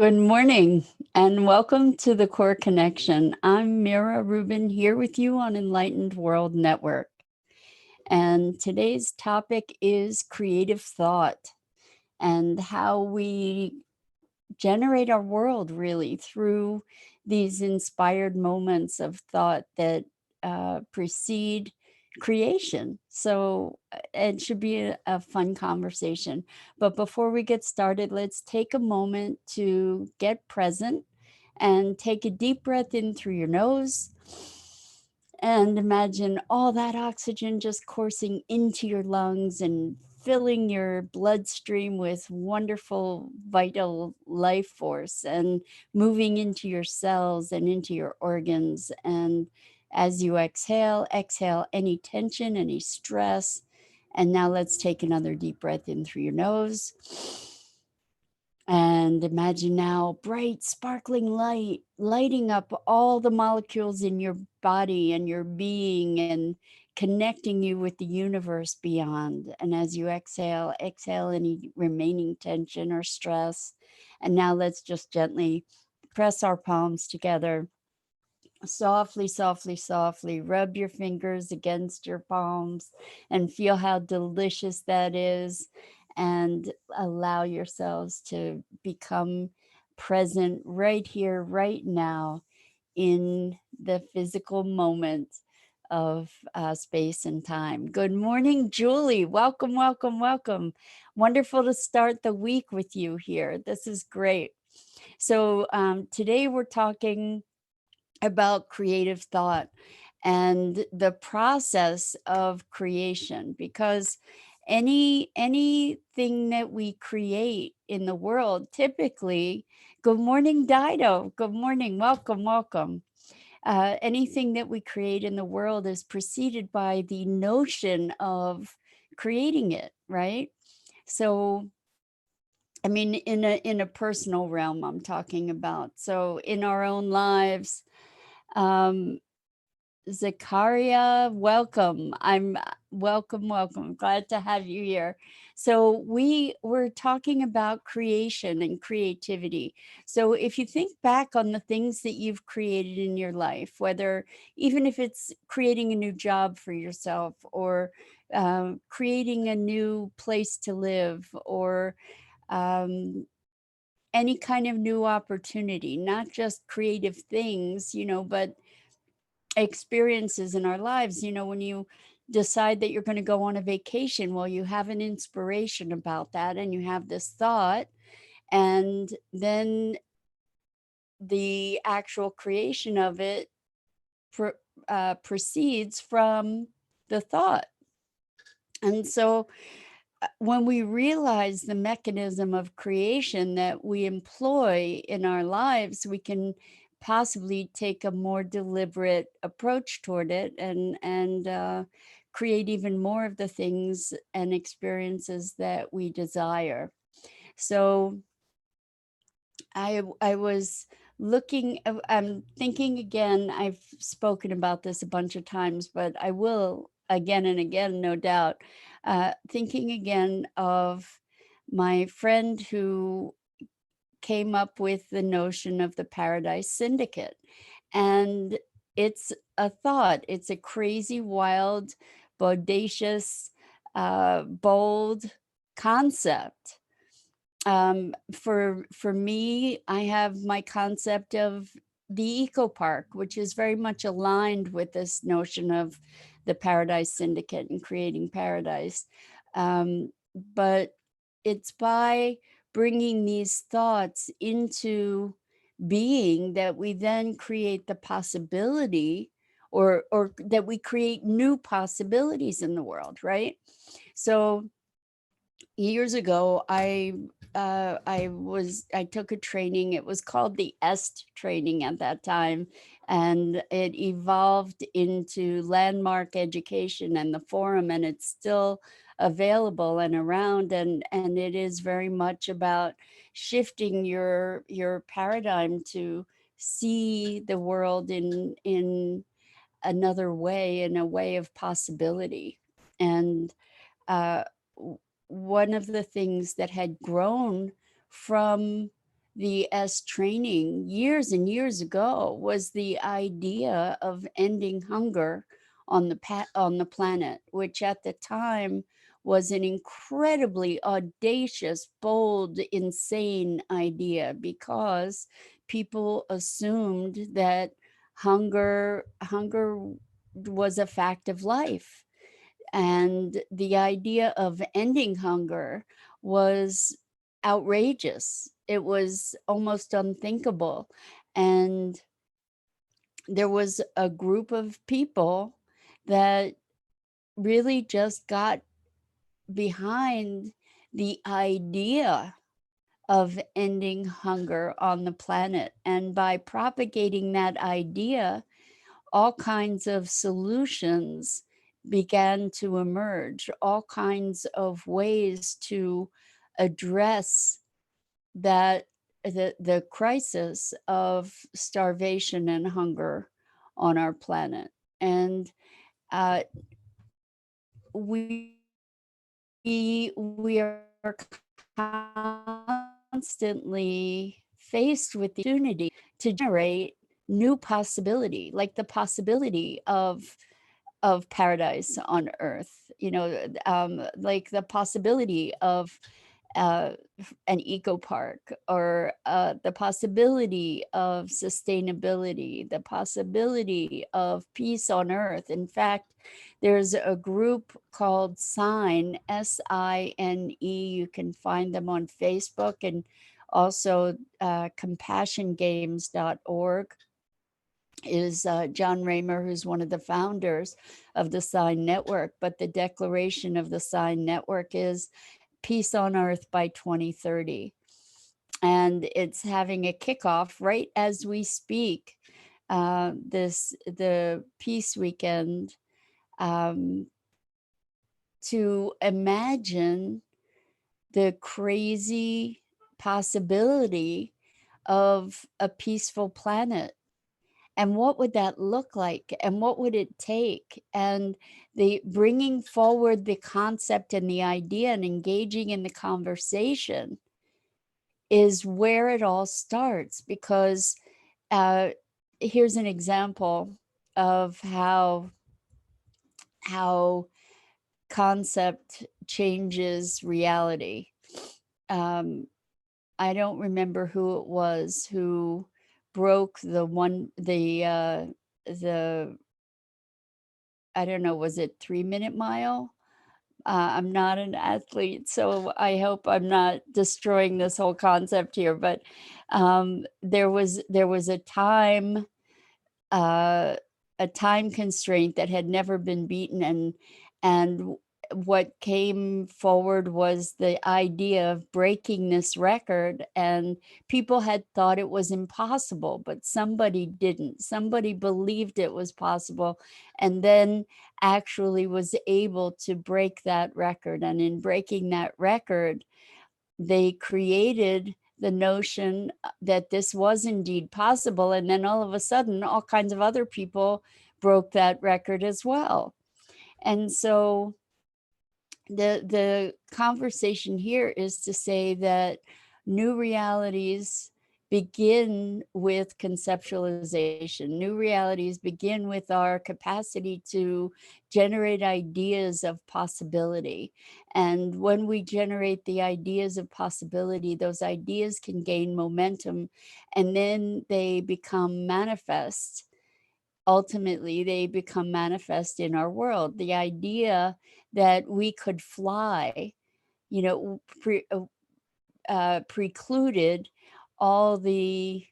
Good morning and welcome to the Core Connection. I'm Mira Rubin here with you on Enlightened World Network. And today's topic is creative thought and how we generate our world really through these inspired moments of thought that precede creation. So it should be a fun conversation. But before we get started, let's take a moment to get present and take a deep breath in through your nose. And imagine all that oxygen just coursing into your lungs and filling your bloodstream with wonderful, vital life force and moving into your cells and into your organs. And as you exhale, exhale any tension, any stress. And now let's take another deep breath in through your nose. And imagine now bright, sparkling light, lighting up all the molecules in your body and your being and connecting you with the universe beyond. And as you exhale, exhale any remaining tension or stress. And now let's just gently press our palms together. Softly, softly, softly rub your fingers against your palms and feel how delicious that is. And allow yourselves to become present right here, right now, in the physical moment of space and time. Good morning, Julie. Welcome, welcome, welcome. Wonderful to start the week with you here. This is great. So today we're talking about creative thought and the process of creation, because anything that we create in the world typically, good morning, Dido, good morning, welcome, welcome. Anything that we create in the world is preceded by the notion of creating it, right? So I mean, in a personal realm I'm talking about. So in our own lives, um, Zakaria, welcome. Welcome, welcome. Glad to have you here. So we were talking about creation and creativity. So if you think back on the things that you've created in your life, whether even if it's creating a new job for yourself or creating a new place to live or um, any kind of new opportunity, not just creative things, but experiences in our lives. When you decide that you're going to go on a vacation, well, you have an inspiration about that and you have this thought, and then the actual creation of it proceeds from the thought. And so when we realize the mechanism of creation that we employ in our lives, we can possibly take a more deliberate approach toward it and create even more of the things and experiences that we desire. So I was I'm thinking again, I've spoken about this a bunch of times, but I will again and again, no doubt, thinking again of my friend who came up with the notion of the Paradise Syndicate. And it's a thought, it's a crazy, wild, bodacious, bold concept. For me, I have my concept of the eco park, which is very much aligned with this notion of the Paradise Syndicate and creating paradise. But it's by bringing these thoughts into being that we then create the possibility, or that we create new possibilities in the world, right? So years ago, I took a training. It was called the EST training at that time, and it evolved into Landmark Education and the Forum, and it's still available and around, and it is very much about shifting your paradigm to see the world in another way, in a way of possibility. And uh, one of the things that had grown from the S training years and years ago was the idea of ending hunger on the planet, which at the time was an incredibly audacious, bold, insane idea because people assumed that hunger was a fact of life. And the idea of ending hunger was outrageous. It was almost unthinkable. And there was a group of people that really just got behind the idea of ending hunger on the planet. And by propagating that idea, all kinds of solutions began to emerge, all kinds of ways to address that the crisis of starvation and hunger on our planet. And uh, we we are constantly faced with the opportunity to generate new possibility, like the possibility of paradise on earth, like the possibility of uh, an eco park, or the possibility of sustainability, the possibility of peace on earth. In fact, there's a group called Sign, SINE. You can find them on Facebook, and also compassiongames.org is John Raymer, who's one of the founders of the Sign Network. But the declaration of the Sign Network is peace on earth by 2030. And it's having a kickoff right as we speak. The Peace Weekend, to imagine the crazy possibility of a peaceful planet. And what would that look like? And what would it take? And the bringing forward the concept and the idea and engaging in the conversation is where it all starts. Because here's an example of how concept changes reality. I don't remember who it was who broke the I don't know, was it 3-minute mile? I'm not an athlete, so I hope I'm not destroying this whole concept here, but there was uh, a time constraint that had never been beaten, and what came forward was the idea of breaking this record, and people had thought it was impossible, but somebody didn't. Somebody believed it was possible, and then actually was able to break that record. And in breaking that record, they created the notion that this was indeed possible. And then all of a sudden, all kinds of other people broke that record as well. And so the conversation here is to say that new realities begin with conceptualization. New realities begin with our capacity to generate ideas of possibility. And when we generate the ideas of possibility, those ideas can gain momentum, and then they become manifest. Ultimately, they become manifest in our world. The idea that we could fly, you know, precluded all the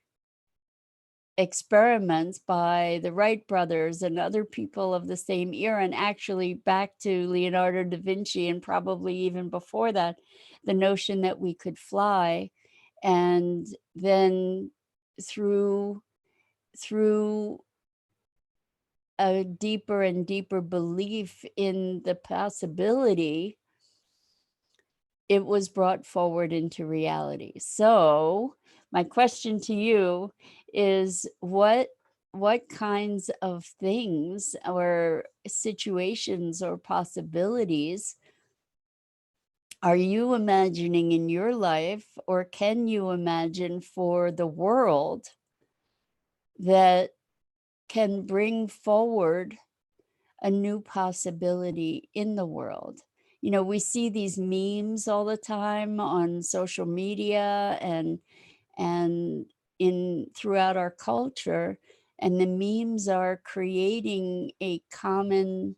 experiments by the Wright brothers and other people of the same era, and actually back to Leonardo da Vinci, and probably even before that, the notion that we could fly. And then through a deeper and deeper belief in the possibility, it was brought forward into reality. So my question to you is, what kinds of things or situations or possibilities Are you imagining in your life, or can you imagine for the world, that can bring forward a new possibility in the world? You know, we see these memes all the time on social media and in throughout our culture, and the memes are creating a common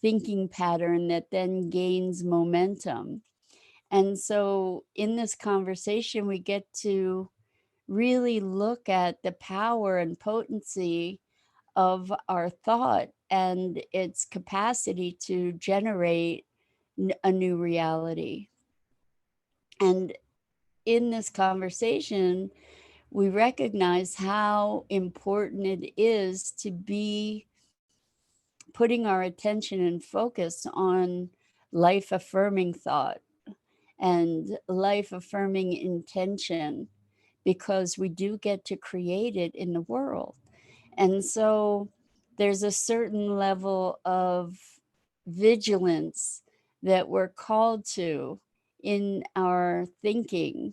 thinking pattern that then gains momentum. And so in this conversation, we get to really look at the power and potency of our thought and its capacity to generate a new reality. And in this conversation, we recognize how important it is to be putting our attention and focus on life affirming thought and life affirming intention, because we do get to create it in the world. And so there's a certain level of vigilance that we're called to in our thinking.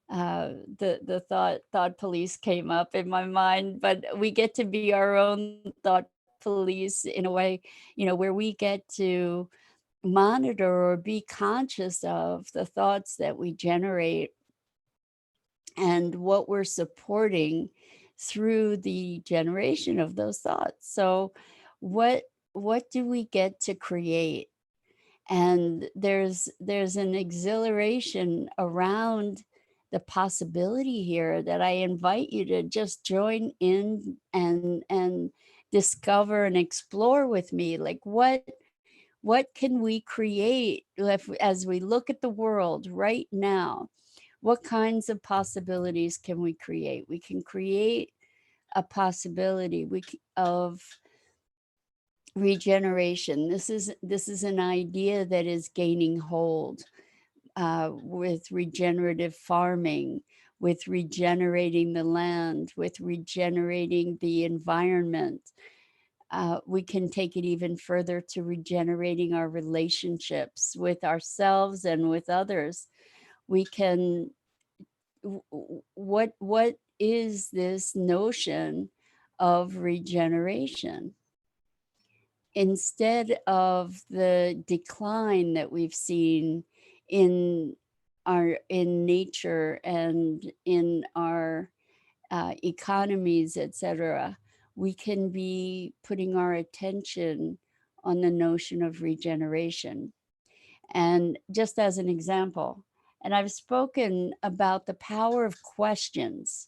The thought police came up in my mind, but we get to be our own thought police in a way, you know, where we get to monitor or be conscious of the thoughts that we generate and what we're supporting through the generation of those thoughts. So what what do we get to create? And there's an exhilaration around the possibility here that I invite you to just join in and discover and explore with me. Like, what can we create if, as we look at the world right now? What kinds of possibilities can we create? We can create a possibility of regeneration. This is an idea that is gaining hold, with regenerative farming, with regenerating the land, with regenerating the environment. We can take it even further to regenerating our relationships with ourselves and with others. We can, what is this notion of regeneration? Instead of the decline that we've seen in in nature and in our economies, etc., we can be putting our attention on the notion of regeneration. And just as an example, and I've spoken about the power of questions.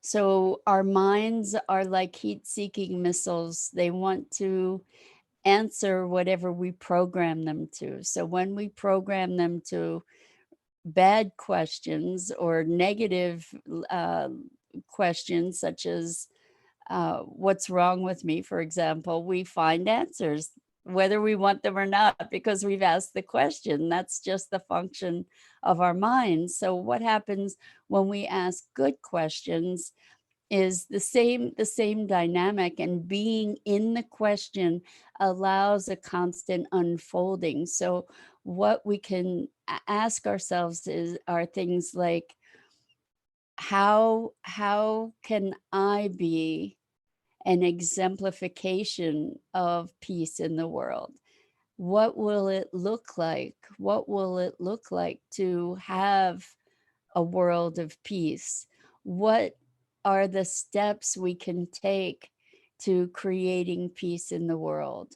So our minds are like heat-seeking missiles. They want to answer whatever we program them to. So when we program them to bad questions or negative questions, such as what's wrong with me, for example, we find answers, whether we want them or not, because we've asked the question. That's just the function of our minds. So what happens when we ask good questions is the same dynamic, and being in the question allows a constant unfolding. So what we can ask ourselves are things like, how can I be an exemplification of peace in the world? What will it look like? What will it look like to have a world of peace? What are the steps we can take to creating peace in the world?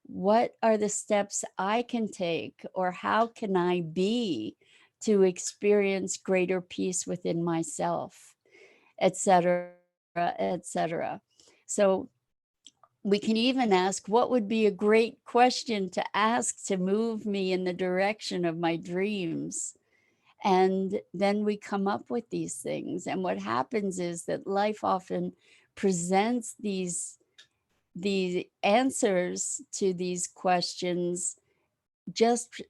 What are the steps I can take, or how can I be, to experience greater peace within myself, etc., etc.? So we can even ask, what would be a great question to ask to move me in the direction of my dreams? And then we come up with these things. And what happens is that life often presents these answers to these questions just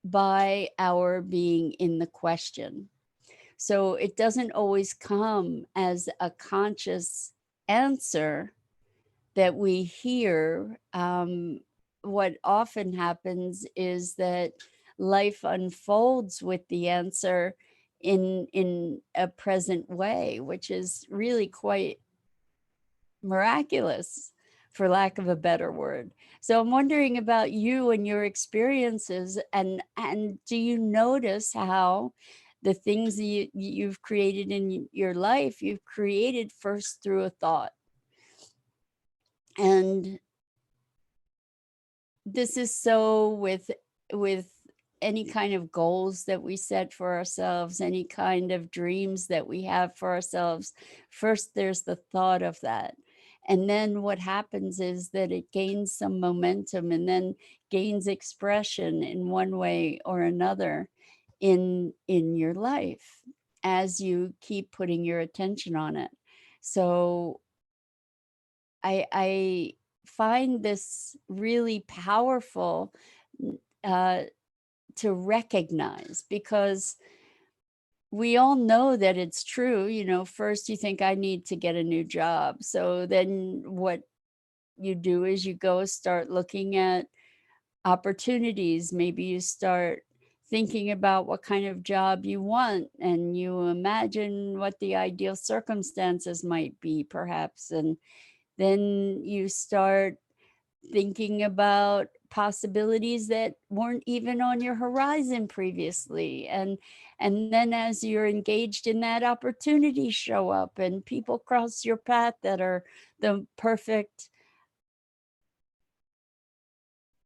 by our being in the question. So it doesn't always come as a conscious answer that we hear. what often happens is that life unfolds with the answer in a present way, which is really quite miraculous, for lack of a better word. So I'm wondering about you and your experiences, and do you notice how the things that you've created in your life, you've created first through a thought? And this is so with any kind of goals that we set for ourselves, any kind of dreams that we have for ourselves. First, there's the thought of that. And then what happens is that it gains some momentum and then gains expression in one way or another in your life as you keep putting your attention on it. So I find this really powerful, uh, to recognize, because we all know that it's true. You know, first you think, I need to get a new job. So then what you do is you go start looking at opportunities. Maybe you start thinking about what kind of job you want, and you imagine what the ideal circumstances might be, perhaps. And then you start thinking about possibilities that weren't even on your horizon previously, and then as you're engaged in that, opportunities show up and people cross your path that are the perfect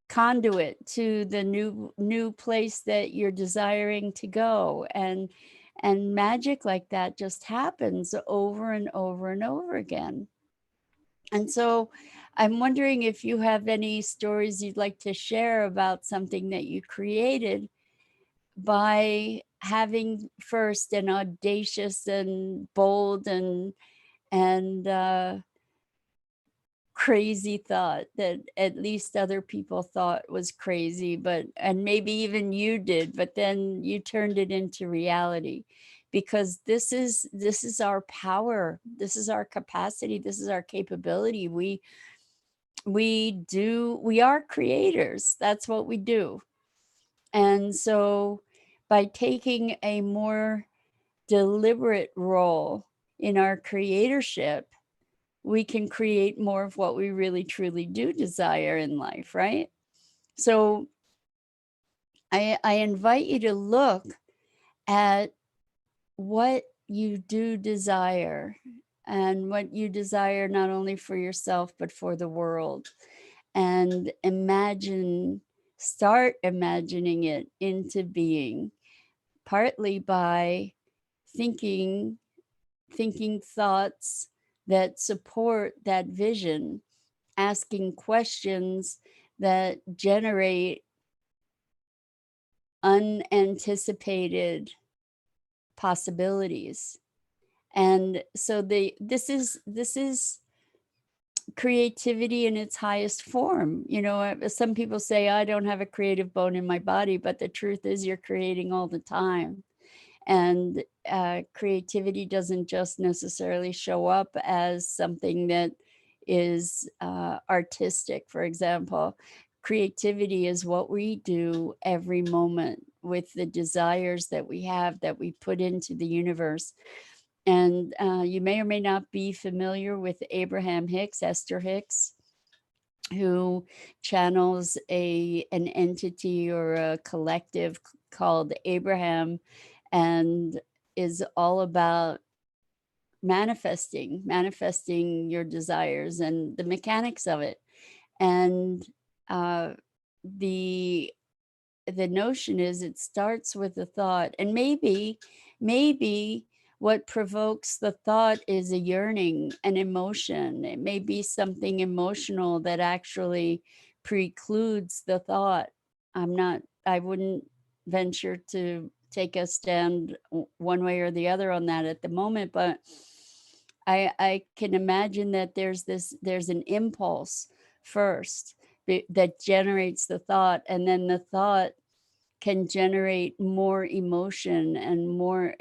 conduit to the new place that you're desiring to go. And magic like that just happens over and over and over again. And so I'm wondering if you have any stories you'd like to share about something that you created by having first an audacious and bold and crazy thought that at least other people thought was crazy, but and maybe even you did, but then you turned it into reality. Because this is our power, this is our capacity, this is our capability. We are creators, that's what we do. And so by taking a more deliberate role in our creatorship, we can create more of what we really truly do desire in life, right? So I invite you to look at what you do desire, and what you desire not only for yourself but for the world, and start imagining it into being, partly by thinking thinking thoughts that support that vision, asking questions that generate unanticipated possibilities. And so this is creativity in its highest form. You know, some people say, I don't have a creative bone in my body, but the truth is you're creating all the time. And creativity doesn't just necessarily show up as something that is artistic, for example. Creativity is what we do every moment with the desires that we have, that we put into the universe. And you may or may not be familiar with Abraham Hicks, Esther Hicks, who channels an entity or a collective called Abraham, and is all about manifesting your desires and the mechanics of it. And uh, the the notion is it starts with a thought, and maybe what provokes the thought is a yearning, an emotion. It may be something emotional that actually precludes the thought. I wouldn't venture to take a stand one way or the other on that at the moment, but I can imagine that there's an impulse first that generates the thought, and then the thought can generate more emotion and more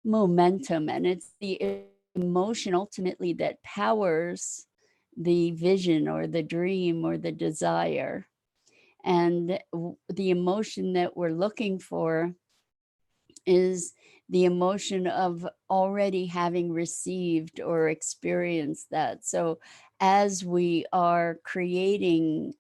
momentum. And it's the emotion ultimately that powers the vision or the dream or the desire. And the emotion that we're looking for is the emotion of already having received or experienced that. So as we are creating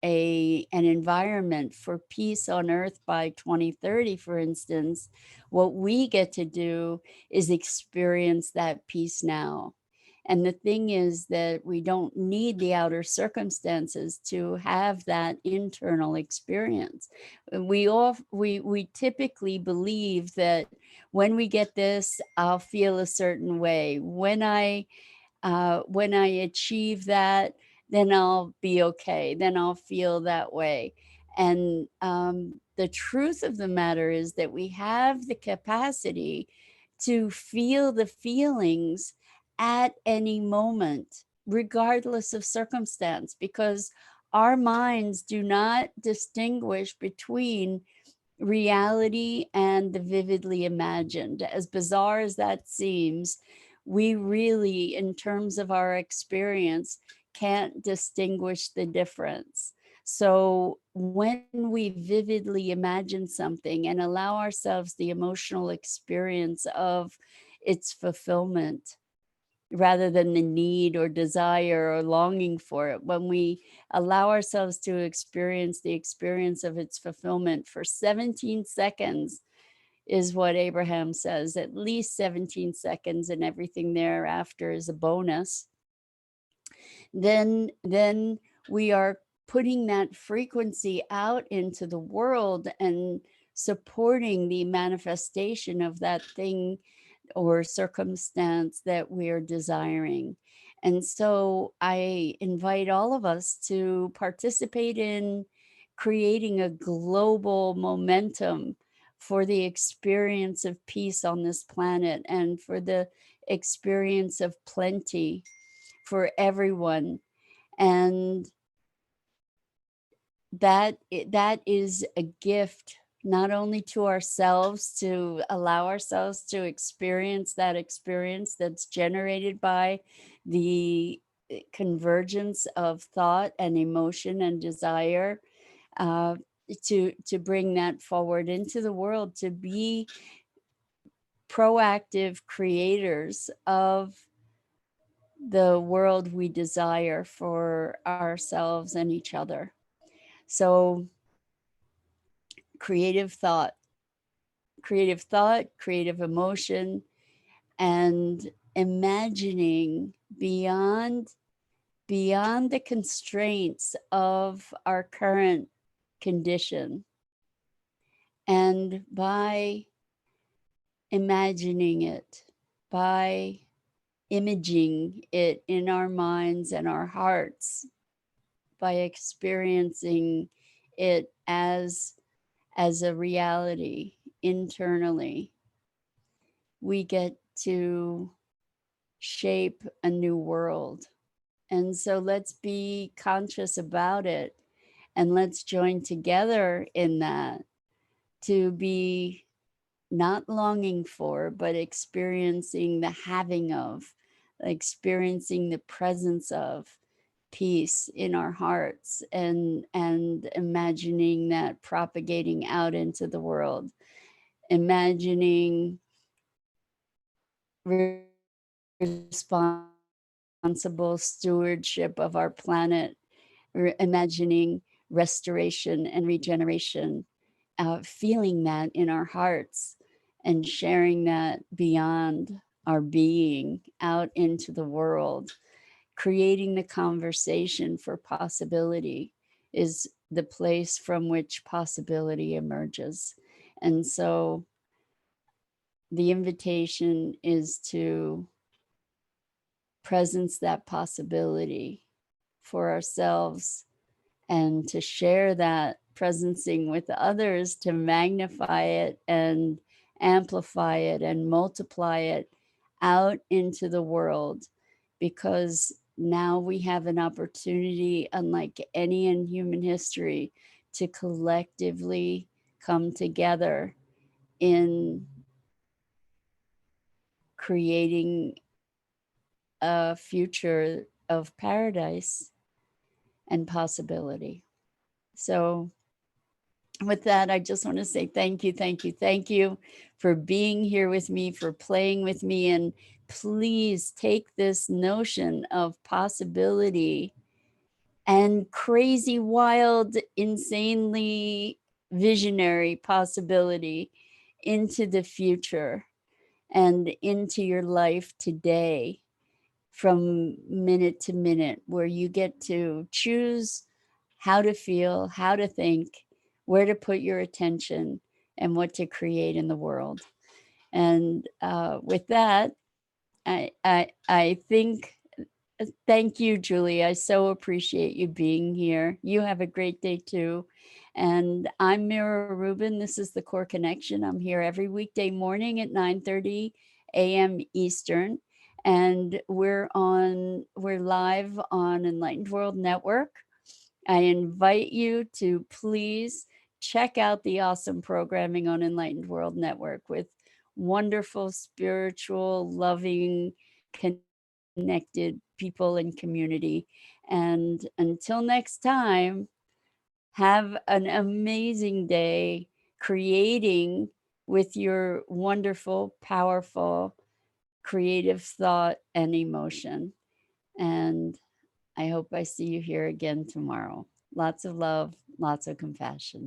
an environment for peace on earth by 2030, for instance, what we get to do is experience that peace now. And the thing is that we don't need the outer circumstances to have that internal experience. We typically believe that when we get this, I'll feel a certain way. When I achieve that, then I'll be okay. Then I'll feel that way. And the truth of the matter is that we have the capacity to feel the feelings at any moment, regardless of circumstance, because our minds do not distinguish between reality and the vividly imagined. As bizarre as that seems, we really, in terms of our experience, can't distinguish the difference. So when we vividly imagine something and allow ourselves the emotional experience of its fulfillment, rather than the need or desire or longing for it, when we allow ourselves to experience the experience of its fulfillment for 17 seconds, is what Abraham says, at least 17 seconds, and everything thereafter is a bonus, then we are putting that frequency out into the world and supporting the manifestation of that thing or circumstance that we're desiring. And so I invite all of us to participate in creating a global momentum for the experience of peace on this planet and for the experience of plenty for everyone. And that is a gift not only to ourselves, to allow ourselves to experience that experience that's generated by the convergence of thought and emotion and desire, uh, to bring that forward into the world, to be proactive creators of the world we desire for ourselves and each other. So creative thought, creative emotion, and imagining beyond the constraints of our current condition. And by imagining it, by imaging it in our minds and our hearts, by experiencing it as a reality internally, we get to shape a new world. And so let's be conscious about it, and let's join together in that, to be not longing for, but experiencing the having of, experiencing the presence of peace in our hearts, and imagining that propagating out into the world, imagining responsible stewardship of our planet, imagining restoration and regeneration, feeling that in our hearts and sharing that beyond our being out into the world. Creating the conversation for possibility is the place from which possibility emerges. And so the invitation is to presence that possibility for ourselves, and to share that presencing with others, to magnify it and amplify it and multiply it out into the world, because now we have an opportunity unlike any in human history to collectively come together in creating a future of paradise and possibility. So, with that, I just want to say thank you, thank you, thank you for being here with me, for playing with me. And please take this notion of possibility and crazy, wild, insanely visionary possibility into the future and into your life today from minute to minute, where you get to choose how to feel, how to think, where to put your attention, and what to create in the world. And with that, I think thank you, Julie. I so appreciate you being here. You have a great day too. And I'm Mira Rubin. This is the Core Connection. I'm here every weekday morning at 9:30 a.m. Eastern. And we're live on Enlightened World Network. I invite you to please check out the awesome programming on Enlightened World Network with wonderful, spiritual, loving, connected people and community. And until next time, have an amazing day creating with your wonderful, powerful, creative thought and emotion. And I hope I see you here again tomorrow. Lots of love, lots of compassion.